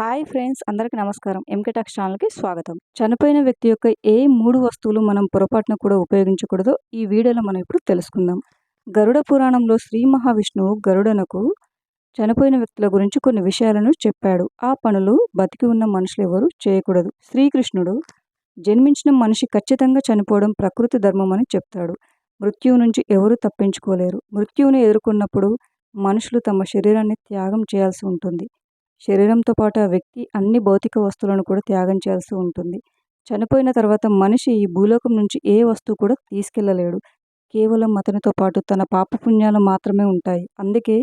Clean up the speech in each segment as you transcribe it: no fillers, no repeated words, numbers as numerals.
Hi friends, అందరికీ నమస్కారం. MK talks ఛానల్‌కి స్వాగతం. చనిపోయిన వ్యక్తి యొక్క ఏ 3 వస్తువులు మనం పొరపాటున కూడా ఉపయోగించకూడదో ఈ వీడియోలో మనం ఇప్పుడు తెలుసుకుందాం. గరుడ పురాణంలో శ్రీ మహావిష్ణువు గరుడనకు చనిపోయిన వ్యక్తుల గురించి కొన్ని విషయాలను చెప్పాడు. ఆ పనులు బతికి ఉన్న మనుషులెవరూ చేయకూడదు. శ్రీకృష్ణుడు జన్మించిన మనిషి ఖచ్చితంగా చనిపోవడం ప్రకృతి ధర్మమని చెప్తాడు. మృత్యువు నుంచి ఎవరూ తప్పించుకోలేరు. మృత్యువును ఎదుర్కొన్నప్పుడు మనుషులు తమ శరీరాన్ని త్యాగం చేయాల్సి ఉంటుంది. శరీరంతో పాటు ఆ వ్యక్తి అన్ని భౌతిక వస్తువులను కూడా త్యాగం చేయాల్సి ఉంటుంది. చనిపోయిన తర్వాత మనిషి ఈ భూలోకం నుంచి ఏ వస్తువు కూడా తీసుకెళ్ళలేడు. కేవలం అతనితో పాటు తన పాపపుణ్యాలు మాత్రమే ఉంటాయి. అందుకే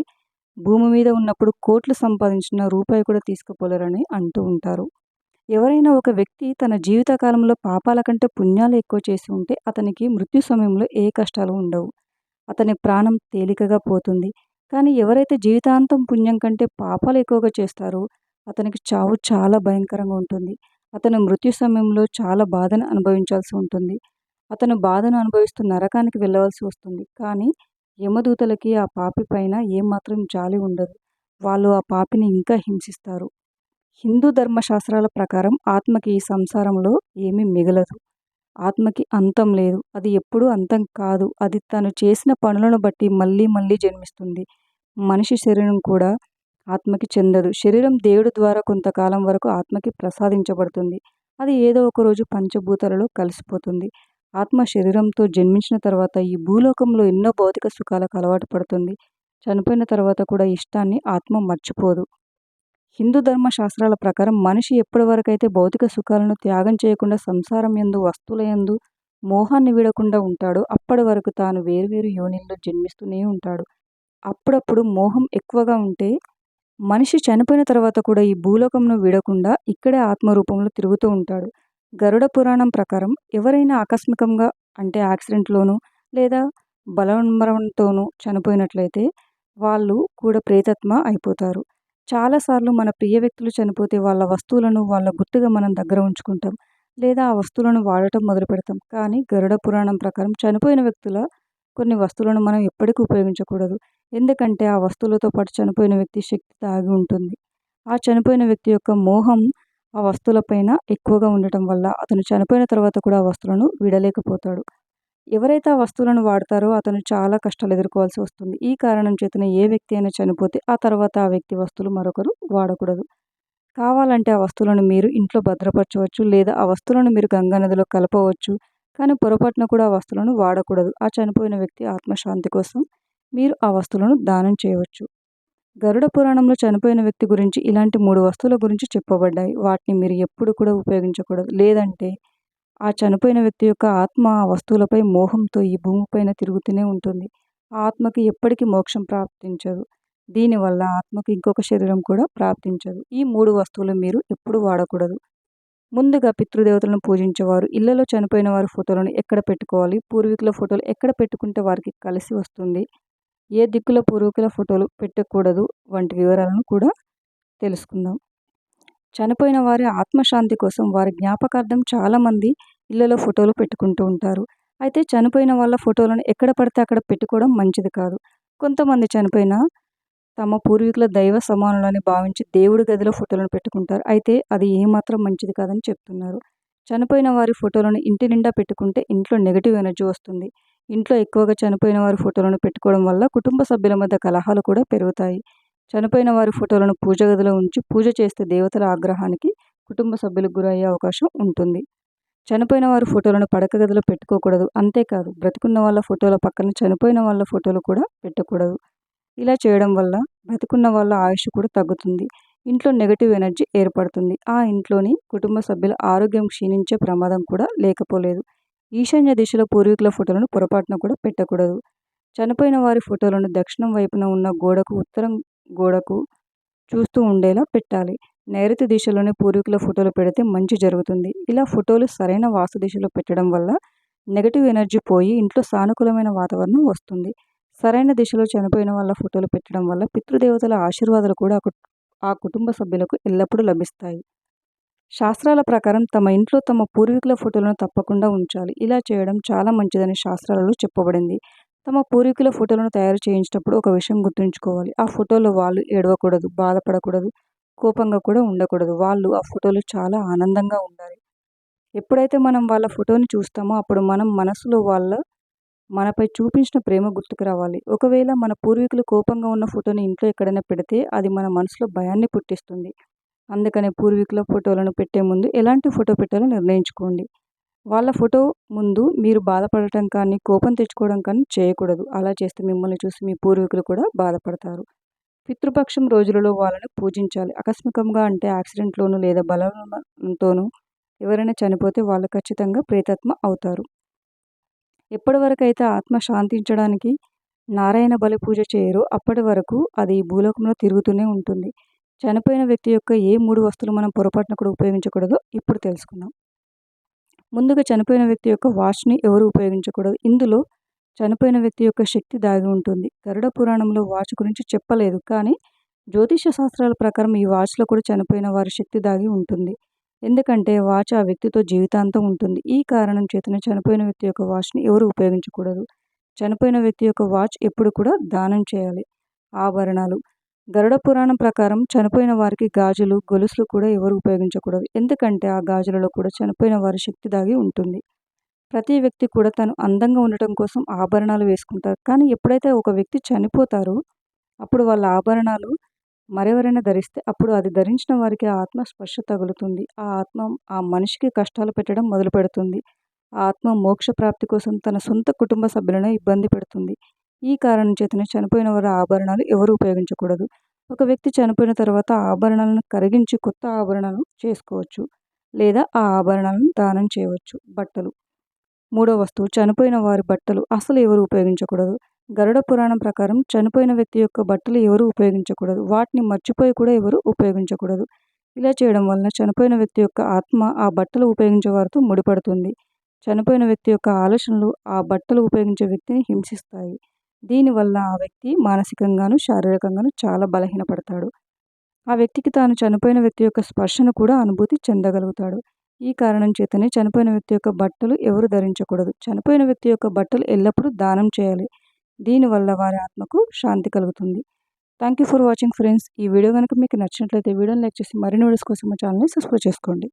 భూమి మీద ఉన్నప్పుడు కోట్లు సంపాదించిన రూపాయి కూడా తీసుకుపోలేరని అంటూ ఉంటారు. ఎవరైనా ఒక వ్యక్తి తన జీవిత కాలంలో పాపాల కంటే పుణ్యాలు ఎక్కువ చేసి ఉంటే అతనికి మృత్యు సమయంలో ఏ కష్టాలు ఉండవు. అతని ప్రాణం తేలికగా పోతుంది. కానీ ఎవరైతే జీవితాంతం పుణ్యం కంటే పాపాలు ఎక్కువగా చేస్తారో అతనికి చావు చాలా భయంకరంగా ఉంటుంది. అతను మృత్యు సమయంలో చాలా బాధను అనుభవించాల్సి ఉంటుంది. అతను బాధను అనుభవిస్తూ నరకానికి వెళ్ళవలసి వస్తుంది. కానీ యమదూతలకి ఆ పాపి పైన ఏమాత్రం జాలి ఉండదు. వాళ్ళు ఆ పాపిని ఇంకా హింసిస్తారు. హిందూ ధర్మశాస్త్రాల ప్రకారం ఆత్మకి ఈ సంసారంలో ఏమీ మిగలదు. ఆత్మకి అంతం లేదు. అది ఎప్పుడూ అంతం కాదు. అది తను చేసిన పనులను బట్టి మళ్ళీ మళ్ళీ జన్మిస్తుంది. మనిషి శరీరం కూడా ఆత్మకి చెందదు. శరీరం దేవుడి ద్వారా కొంతకాలం వరకు ఆత్మకి ప్రసాదించబడుతుంది. అది ఏదో ఒక రోజు పంచభూతాలలో కలిసిపోతుంది. ఆత్మ శరీరంతో జన్మించిన తర్వాత ఈ భూలోకంలో ఎన్నో భౌతిక సుఖాలకు అలవాటు పడుతుంది. చనిపోయిన తర్వాత కూడా ఇష్టాన్ని ఆత్మ మర్చిపోదు. హిందూ ధర్మశాస్త్రాల ప్రకారం మనిషి ఎప్పటి వరకైతే భౌతిక సుఖాలను త్యాగం చేయకుండా సంసారం యందు వస్తువుల యందు మోహాన్ని వీడకుండా ఉంటాడో అప్పటి వరకు తాను వేరువేరు యోనిల్లో జన్మిస్తూనే ఉంటాడు. అప్పుడప్పుడు మోహం ఎక్కువగా ఉంటే మనిషి చనిపోయిన తర్వాత కూడా ఈ భూలోకంను వీడకుండా ఇక్కడే ఆత్మరూపంలో తిరుగుతూ ఉంటాడు. గరుడ పురాణం ప్రకారం ఎవరైనా ఆకస్మికంగా అంటే యాక్సిడెంట్లోనూ లేదా బలవన్మరణంతోనూ చనిపోయినట్లయితే వాళ్ళు కూడా ప్రేతాత్మ అయిపోతారు. చాలాసార్లు మన ప్రియ వ్యక్తులు చనిపోతే వాళ్ళ వస్తువులను వాళ్ళ గుర్తుగా మనం దగ్గర ఉంచుకుంటాం. లేదా ఆ వస్తువులను వాడటం మొదలుపెడతాం. కానీ గరుడ పురాణం ప్రకారం చనిపోయిన వ్యక్తుల కొన్ని వస్తువులను మనం ఎప్పటికీ ఉపయోగించకూడదు. ఎందుకంటే ఆ వస్తువులతో పాటు చనిపోయిన వ్యక్తి శక్తి దాగి ఉంటుంది. ఆ చనిపోయిన వ్యక్తి యొక్క మోహం ఆ వస్తువులపైన ఎక్కువగా ఉండటం వల్ల అతను చనిపోయిన తర్వాత కూడా ఆ వస్తువులను వీడలేకపోతాడు. ఎవరైతే ఆ వస్తువులను వాడతారో అతను చాలా కష్టాలు ఎదుర్కోవాల్సి వస్తుంది. ఈ కారణం చేతనే ఏ వ్యక్తి అయినా చనిపోతే ఆ తర్వాత ఆ వ్యక్తి వస్తువులు మరొకరు వాడకూడదు. కావాలంటే ఆ వస్తువులను మీరు ఇంట్లో భద్రపరచవచ్చు. లేదా ఆ వస్తువులను మీరు గంగా నదిలో కలపవచ్చు. కానీ పొరపాటున కూడా ఆ వస్తువులను వాడకూడదు. ఆ చనిపోయిన వ్యక్తి ఆత్మశాంతి కోసం మీరు ఆ వస్తువులను దానం చేయవచ్చు. గరుడ పురాణంలో చనిపోయిన వ్యక్తి గురించి ఇలాంటి 3 వస్తువుల గురించి చెప్పబడ్డాయి. వాటిని మీరు ఎప్పుడు కూడా ఉపయోగించకూడదు. లేదంటే ఆ చనిపోయిన వ్యక్తి యొక్క ఆత్మ ఆ వస్తువులపై మోహంతో ఈ భూమిపైన తిరుగుతూనే ఉంటుంది. ఆ ఆత్మకి ఎప్పటికీ మోక్షం ప్రాప్తించదు. దీనివల్ల ఆత్మకు ఇంకొక శరీరం కూడా ప్రాప్తించదు. ఈ 3 వస్తువులు మీరు ఎప్పుడు వాడకూడదు. ముందుగా పితృదేవతలను పూజించేవారు ఇళ్లలో చనిపోయిన వారి ఫోటోలను ఎక్కడ పెట్టుకోవాలి, పూర్వీకుల ఫోటోలు ఎక్కడ పెట్టుకుంటే వారికి కలిసి వస్తుంది, ఏ దిక్కులో పూర్వీకుల ఫోటోలు పెట్టకూడదు వంటి వివరాలను కూడా తెలుసుకుందాం. చనిపోయిన వారి ఆత్మశాంతి కోసం వారి జ్ఞాపకార్థం చాలామంది ఇళ్లలో ఫోటోలు పెట్టుకుంటూ ఉంటారు. అయితే చనిపోయిన వాళ్ళ ఫోటోలను ఎక్కడ పడితే అక్కడ పెట్టుకోవడం మంచిది కాదు. కొంతమంది చనిపోయిన తమ పూర్వీకుల దైవ సమానులని భావించి దేవుడి గదిలో ఫోటోలను పెట్టుకుంటారు. అయితే అది ఏమాత్రం మంచిది కాదని చెప్తున్నారు. చనిపోయిన వారి ఫోటోలను ఇంటి నిండా పెట్టుకుంటే ఇంట్లో నెగటివ్ ఎనర్జీ వస్తుంది. ఇంట్లో ఎక్కువగా చనిపోయిన వారి ఫోటోలను పెట్టుకోవడం వల్ల కుటుంబ సభ్యుల మధ్య కలహాలు కూడా పెరుగుతాయి. చనిపోయిన వారి ఫోటోలను పూజ గదిలో ఉంచి పూజ చేస్తే దేవతల ఆగ్రహానికి కుటుంబ సభ్యులకు గురయ్యే అవకాశం ఉంటుంది. చనిపోయిన వారి ఫోటోలను పడక గదిలో పెట్టుకోకూడదు. అంతేకాదు బ్రతికున్న వాళ్ళ ఫోటోల పక్కన చనిపోయిన వాళ్ళ ఫోటోలు కూడా పెట్టకూడదు. ఇలా చేయడం వల్ల బ్రతికున్న వాళ్ళ ఆయుష్ కూడా తగ్గుతుంది. ఇంట్లో నెగటివ్ ఎనర్జీ ఏర్పడుతుంది. ఆ ఇంట్లోని కుటుంబ సభ్యుల ఆరోగ్యం క్షీణించే ప్రమాదం కూడా లేకపోలేదు. ఈశాన్య దిశలో పూర్వీకుల ఫోటోలను పొరపాటున కూడా పెట్టకూడదు. చనిపోయిన వారి ఫోటోలను దక్షిణం వైపున ఉన్న గోడకు ఉత్తరం గోడకు చూస్తూ ఉండేలా పెట్టాలి. నైరుతి దిశలోనే పూర్వీకుల ఫోటోలు పెడితే మంచి జరుగుతుంది. ఇలా ఫోటోలు సరైన వాస్తు దిశలో పెట్టడం వల్ల నెగటివ్ ఎనర్జీ పోయి ఇంట్లో సానుకూలమైన వాతావరణం వస్తుంది. సరైన దిశలో చనిపోయిన వాళ్ళ ఫోటోలు పెట్టడం వల్ల పితృదేవతల ఆశీర్వాదాలు కూడా ఆ కుటుంబ సభ్యులకు ఎల్లప్పుడూ లభిస్తాయి. శాస్త్రాల ప్రకారం తమ ఇంట్లో తమ పూర్వీకుల ఫోటోలను తప్పకుండా ఉంచాలి. ఇలా చేయడం చాలా మంచిదని శాస్త్రాలలో చెప్పబడింది. తమ పూర్వీకుల ఫోటోలను తయారు చేయించేటప్పుడు ఒక విషయం గుర్తుంచుకోవాలి. ఆ ఫోటోలో వాళ్ళు ఏడవకూడదు, బాధపడకూడదు. కోపంగా కూడా ఉండకూడదు. వాళ్ళు ఆ ఫోటోలో చాలా ఆనందంగా ఉండాలి. ఎప్పుడైతే మనం వాళ్ళ ఫోటోని చూస్తామో అప్పుడు మనం మనసులో మనపై చూపించిన ప్రేమ గుర్తుకు రావాలి. ఒకవేళ మన పూర్వీకులు కోపంగా ఉన్న ఫోటోని ఇంట్లో ఎక్కడైనా పెడితే అది మన మనసులో భయాన్ని పుట్టిస్తుంది. అందుకనే పూర్వీకుల ఫోటోలను పెట్టే ముందు ఎలాంటి ఫోటో పెట్టాలో నిర్ణయించుకోండి. వాళ్ళ ఫోటో ముందు మీరు బాధపడటం కానీ, కోపం తెచ్చుకోవడం కానీ చేయకూడదు. అలా చేస్తే మిమ్మల్ని చూసి మీ పూర్వీకులు కూడా బాధపడతారు. పితృపక్షం రోజులలో వాళ్ళని పూజించాలి. ఆకస్మికంగా అంటే యాక్సిడెంట్‌లోనూ లేదా బలవన్‌తోనూ ఎవరైనా చనిపోతే వాళ్ళు ఖచ్చితంగా ప్రేతాత్మ అవుతారు. ఎప్పటివరకైతే ఆత్మ శాంతించడానికి నారాయణ బలి పూజ చేయరో అప్పటి వరకు అది ఈ భూలోకంలో తిరుగుతూనే ఉంటుంది. చనిపోయిన వ్యక్తి యొక్క ఏ 3 వస్తువులు మనం పొరపాటున కూడా ఉపయోగించకూడదో ఇప్పుడు తెలుసుకుందాం. ముందుగా చనిపోయిన వ్యక్తి యొక్క వాచ్‌ని ఎవరు ఉపయోగించకూడదు. ఇందులో చనిపోయిన వ్యక్తి యొక్క శక్తి దాగి ఉంటుంది. గరుడ పురాణంలో వాచ్ గురించి చెప్పలేదు. కానీ జ్యోతిష శాస్త్రాల ప్రకారం ఈ వాచ్‌లో కూడా చనిపోయిన వారి శక్తి దాగి ఉంటుంది. ఎందుకంటే వాచ్ ఆ వ్యక్తితో జీవితాంతం ఉంటుంది. ఈ కారణం చేతనే చనిపోయిన వ్యక్తి యొక్క వాచ్‌ని ఎవరు ఉపయోగించకూడదు. చనిపోయిన వ్యక్తి యొక్క వాచ్ ఎప్పుడు కూడా దానం చేయాలి. ఆభరణాలు గరుడ పురాణం ప్రకారం చనిపోయిన వారికి గాజులు, గొలుసులు కూడా ఎవరు ఉపయోగించకూడదు. ఎందుకంటే ఆ గాజులలో కూడా చనిపోయిన వారి శక్తి దాగి ఉంటుంది. ప్రతి వ్యక్తి కూడా తను అందంగా ఉండటం కోసం ఆభరణాలు వేసుకుంటారు. కానీ ఎప్పుడైతే ఒక వ్యక్తి చనిపోతారో అప్పుడు వాళ్ళ ఆభరణాలు మరెవరైనా ధరిస్తే అప్పుడు అది ధరించిన వారికి ఆ ఆత్మ స్పర్శ తగులుతుంది. ఆ ఆత్మ ఆ మనిషికి కష్టాలు పెట్టడం మొదలుపెడుతుంది. ఆ ఆత్మ మోక్ష ప్రాప్తి కోసం తన సొంత కుటుంబ సభ్యులను ఇబ్బంది పెడుతుంది. ఈ కారణం చేతనే చనిపోయిన వారి ఆభరణాలు ఎవరు ఉపయోగించకూడదు. ఒక వ్యక్తి చనిపోయిన తర్వాత ఆ ఆభరణాలను కరిగించి కొత్త ఆభరణాలు చేసుకోవచ్చు. లేదా ఆ ఆభరణాలను దానం చేయవచ్చు. బట్టలు మూడో వస్తువు చనిపోయిన వారి బట్టలు అసలు ఎవరు ఉపయోగించకూడదు. గరుడ పురాణం ప్రకారం చనిపోయిన వ్యక్తి యొక్క బట్టలు ఎవరు ఉపయోగించకూడదు. వాటిని మర్చిపోయి కూడా ఎవరు ఉపయోగించకూడదు. ఇలా చేయడం వలన చనిపోయిన వ్యక్తి యొక్క ఆత్మ ఆ బట్టలు ఉపయోగించే వారితో ముడిపడుతుంది. చనిపోయిన వ్యక్తి యొక్క ఆలోచనలు ఆ బట్టలు ఉపయోగించే వ్యక్తిని హింసిస్తాయి. దీనివల్ల ఆ వ్యక్తి మానసికంగాను, శారీరకంగాను చాలా బలహీనపడతాడు. ఆ వ్యక్తికి తాను చనిపోయిన వ్యక్తి యొక్క స్పర్శను కూడా అనుభూతి చెందగలుగుతాడు. ఈ కారణం చేతనే చనిపోయిన వ్యక్తి యొక్క బట్టలు ఎవరు ధరించకూడదు. చనిపోయిన వ్యక్తి యొక్క బట్టలు ఎల్లప్పుడూ దానం చేయాలి. దీనివల్ల వారి ఆత్మకు శాంతి కలుగుతుంది. Thank you for watching friends. ఈ వీడియో కనుక మీకు నచ్చినట్లయితే వీడియోని లైక్ చేసి మరిన్ని వీడియోస్ కోసం మా ఛానల్ని సబ్స్క్రైబ్ చేసుకోండి.